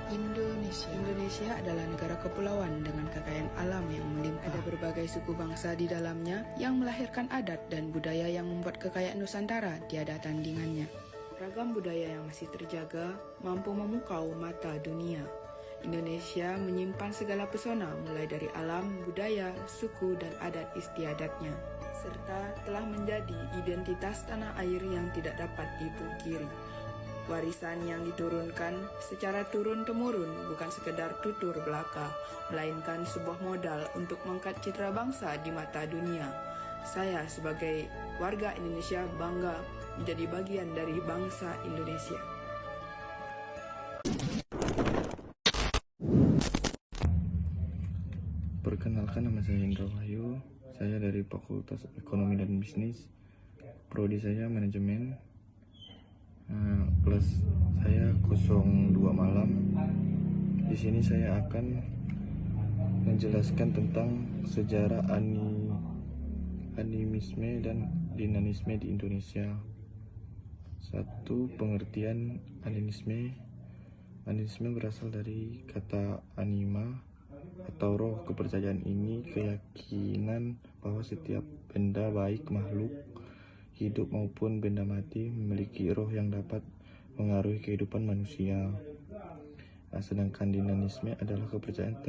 Indonesia adalah negara kepulauan dengan kekayaan alam yang melimpah. Ada berbagai suku bangsa di dalamnya yang melahirkan adat dan budaya yang membuat kekayaan Nusantara tiada tandingannya. Ragam budaya yang masih terjaga mampu memukau mata dunia. Indonesia menyimpan segala pesona mulai dari alam, budaya, suku, dan adat istiadatnya, serta telah menjadi identitas tanah air yang tidak dapat dipungkiri. Warisan yang diturunkan secara turun-temurun bukan sekedar tutur belaka, melainkan sebuah modal untuk mengangkat citra bangsa di mata dunia. Saya sebagai warga Indonesia bangga menjadi bagian dari bangsa Indonesia. Perkenalkan, nama saya Indra Wahyu. Saya dari Fakultas Ekonomi dan Bisnis. Prodi saya manajemen. Kelas saya 02 malam. Di sini saya akan menjelaskan tentang sejarah animisme dan dinamisme di Indonesia. Satu, pengertian animisme. Animisme berasal dari kata anima atau roh. Kepercayaan ini keyakinan bahwa setiap benda, baik makhluk hidup maupun benda mati, memiliki roh yang dapat mengaruhi kehidupan manusia. Sedangkan dinamisme adalah kepercayaan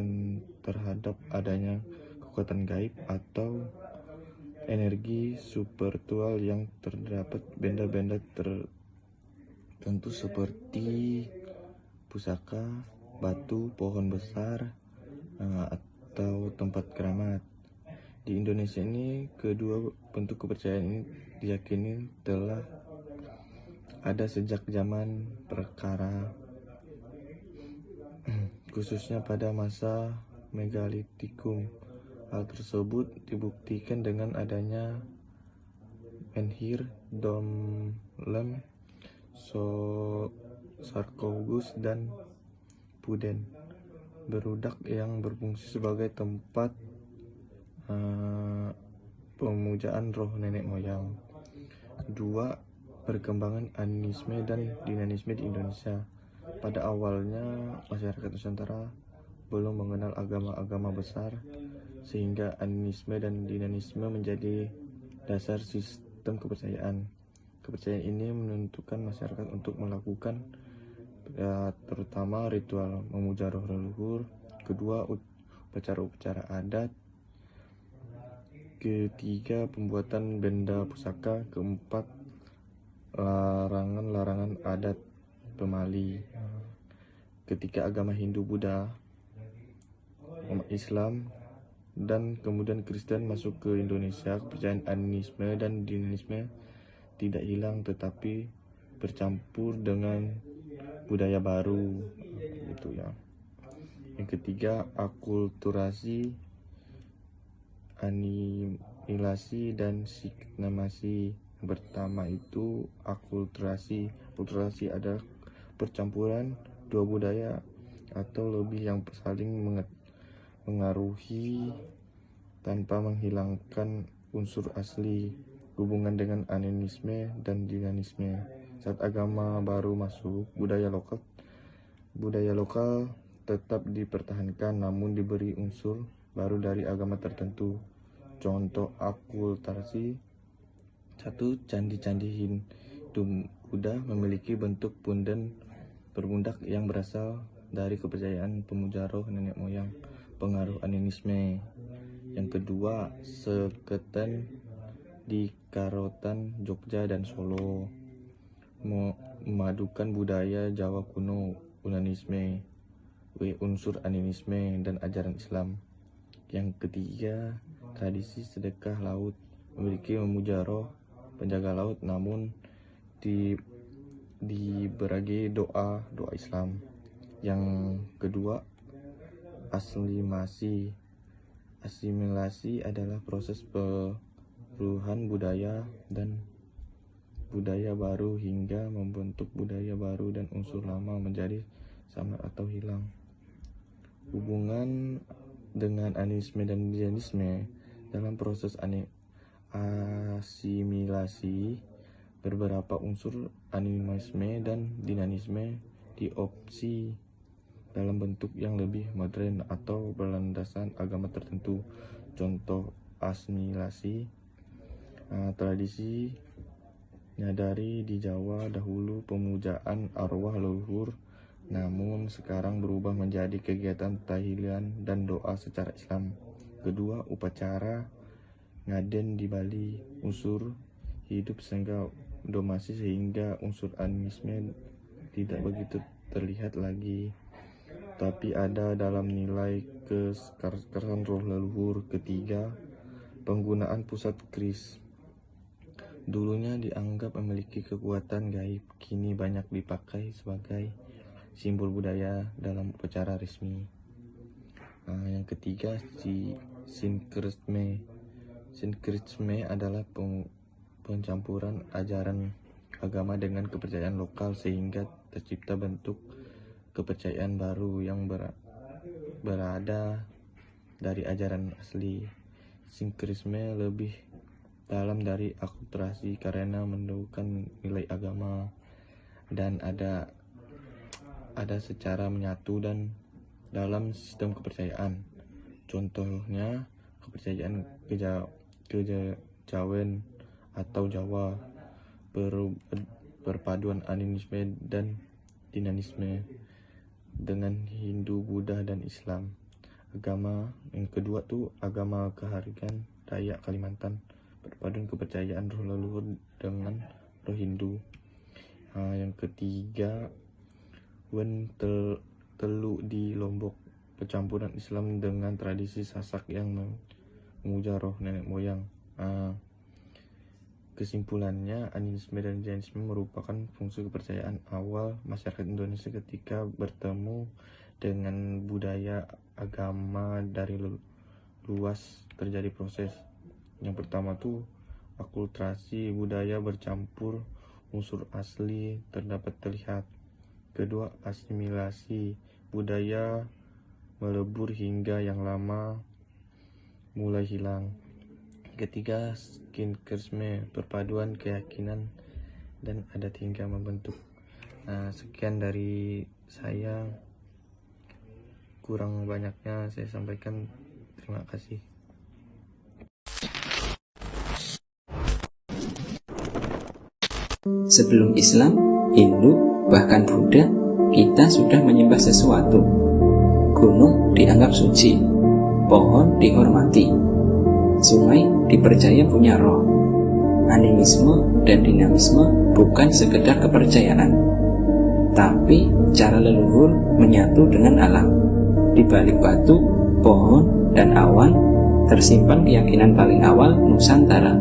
terhadap adanya kekuatan gaib atau energi spiritual yang terdapat benda-benda tertentu seperti pusaka, batu, pohon besar, atau tempat keramat. Di Indonesia ini, kedua bentuk kepercayaan ini diyakini telah ada sejak zaman prakara, khususnya pada masa megalitikum. Hal tersebut dibuktikan dengan adanya menhir, domlem, sarkogus, dan puden berudak yang berfungsi sebagai tempat pemujaan roh nenek moyang. Kedua, perkembangan animisme dan dinamisme di Indonesia. Pada awalnya masyarakat Nusantara belum mengenal agama-agama besar, sehingga animisme dan dinamisme menjadi dasar sistem kepercayaan. Kepercayaan ini menentukan masyarakat untuk melakukan terutama ritual memuja roh leluhur. Kedua, upacara-upacara adat. Ketiga, pembuatan benda pusaka. Keempat, larangan-larangan adat pemali. Ketika agama Hindu, Buddha, Islam, dan kemudian Kristen masuk ke Indonesia, kepercayaan animisme dan dinamisme tidak hilang tetapi bercampur dengan budaya baru, gitu ya. Yang ketiga, akulturasi, animilasi, dan sigmasi. Yang pertama itu akulturasi. Akulturasi adalah percampuran dua budaya atau lebih yang saling mengaruhi tanpa menghilangkan unsur asli. Hubungan dengan animisme dan dinamisme. Saat agama baru masuk, budaya lokal tetap dipertahankan namun diberi unsur baru dari agama tertentu. Contoh akulturasi: 1. Candi-candi Hindu Buddha memiliki bentuk punden berpundak yang berasal dari kepercayaan pemuja roh nenek moyang, pengaruh animisme. Yang kedua, seketen di Karotan, Jogja, dan Solo memadukan budaya Jawa kuno, unanisme, unsur animisme, dan ajaran Islam. Yang ketiga, tradisi sedekah laut memiliki memuja roh penjaga laut namun diberagi doa Islam. Yang kedua, asimilasi adalah proses perubahan budaya baru hingga membentuk budaya baru dan unsur lama menjadi samar atau hilang. Hubungan dengan animisme dan dinamisme. Dalam proses asimilasi, beberapa unsur animisme dan dinamisme dalam bentuk yang lebih modern atau berlandaskan agama tertentu. Contoh asimilasi. Tradisi nyadari di Jawa dahulu pemujaan arwah leluhur, namun sekarang berubah menjadi kegiatan tahlilan dan doa secara Islam. Kedua, upacara ngaden di Bali, unsur hidup sehingga domasi sehingga unsur animisme tidak begitu terlihat lagi, tapi ada dalam nilai kekerasan roh leluhur. Ketiga, penggunaan pusat keris. Dulunya dianggap memiliki kekuatan gaib, kini banyak dipakai sebagai simbol budaya dalam upacara resmi. Yang ketiga, sinkretisme. Sinkretisme adalah pencampuran ajaran agama dengan kepercayaan lokal sehingga tercipta bentuk kepercayaan baru yang berada dari ajaran asli. Sinkretisme lebih dalam dari akulturasi karena mendahulukan nilai agama dan ada secara menyatu dan dalam sistem kepercayaan. Contohnya kepercayaan kejawen atau Jawa, perpaduan animisme dan dinanisme dengan Hindu, Buddha, dan Islam. Agama yang kedua tuh agama kehargaan Dayak Kalimantan, perpaduan kepercayaan roh leluhur dengan roh Hindu. Yang ketiga, telu di Lombok, percampuran Islam dengan tradisi Sasak yang memuja roh nenek moyang. Kesimpulannya, animisme dan jainisme merupakan fungsi kepercayaan awal masyarakat Indonesia ketika bertemu dengan budaya agama dari luas. Terjadi proses yang pertama tuh akulturasi, budaya bercampur, unsur asli terdapat terlihat. Kedua, asimilasi, budaya melebur hingga yang lama mulai hilang. Ketiga, sinkretisme, perpaduan keyakinan dan adat hingga membentuk. Sekian dari saya, kurang banyaknya saya sampaikan. Terima kasih. Sebelum Islam, Hindu, bahkan Buddha, kita sudah menyembah sesuatu. Gunung dianggap suci, pohon dihormati, sungai dipercaya punya roh. Animisme dan dinamisme bukan sekedar kepercayaan, tapi cara leluhur menyatu dengan alam. Di balik batu, pohon, dan awan tersimpan keyakinan paling awal Nusantara.